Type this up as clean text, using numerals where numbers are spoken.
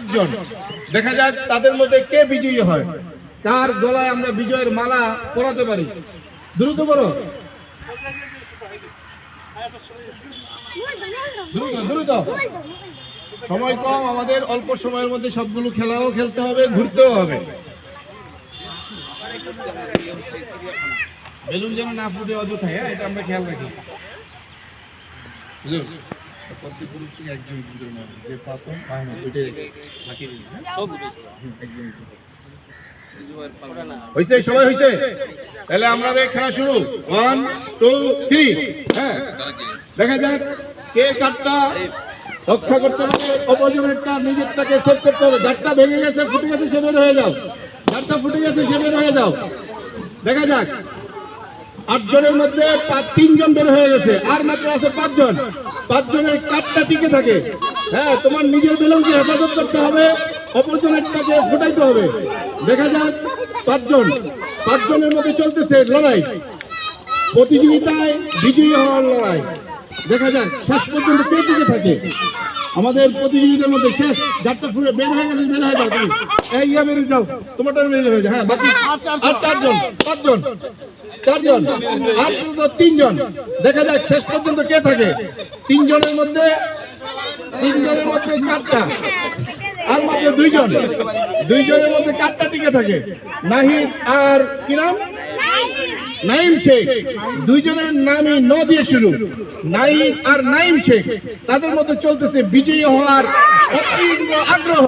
8 জন। দেখা যাক তাদের মধ্যে কে বিজয়ী হয়, কার গলায় আমরা বিজয়ের মালা পরাতে পারি। দ্রুত করো, দ্রুত দ্রুত, সময় কম আমাদের, অল্প সময়ের মধ্যে সবগুলো খেলাও খেলতে হবে, ঘুরতেও হবে। বেলুন যেন না ফুটে অযথায়, এটা আমরা খেয়াল রাখি। হয়েছে, সবাই হয়েছে, তাহলে আমাদের খেলা শুরু। 1 2 3। হ্যাঁ, দেখা যাক কে কাঠটা রক্ষা করতে হবে। অপরজনেরটা নিজেরটাকে সেভ করতে হবে। যারটা ভেঙে গেছে, ফুটে গেছে, সে বের হয়ে যাও। যারটা ফুটে গেছে সে বের হয়ে যাও। দেখা যাক 8 জনের মধ্যে 3 জন বের হয়ে গেছে, আর মাত্র আছে 5 জন। 5 জনের কাঠটা টিকে থাকে। হ্যাঁ, তোমার নিজের বেলুনকে হেফাজত করতে হবে, অপরজনেরটাকে ফোটাইতে হবে। দেখা যাক 5 জন, 5 জনের মধ্যে চলতেছে লড়াই, প্রতিযোগিতায় বিজয়ী হওয়ার লড়াই। দেখা যাক শেষ পর্যন্ত কে টিকে থাকে আমাদের প্রতিযোগিতার মধ্যে। শেষ যারটা ফুটে বের হয়ে গেছে, বের হয়ে যাও তুমি, এই বেরিয়ে যাও, তোমারটা বেরিয়ে হয়ে যায়। হ্যাঁ, বাকি আর 4 জন, 5 জন, 4 জন, আর 3 জন। দেখা যাক শেষ পর্যন্ত কে থাকে। 3 জনের মধ্যে 4টা, আর মাত্র 2 জন। 2 জনের মধ্যে 4টা টিকে থাকে। নাহিদ আর কি নাম, নাইম শেখ। 2 জনের নামই ন দিয়ে শুরু, নাহিদ আর নাইম শেখ। তাদের মধ্যে চলতেছে বিজয়ী হওয়ার অতীন্দ্র আগ্রহ।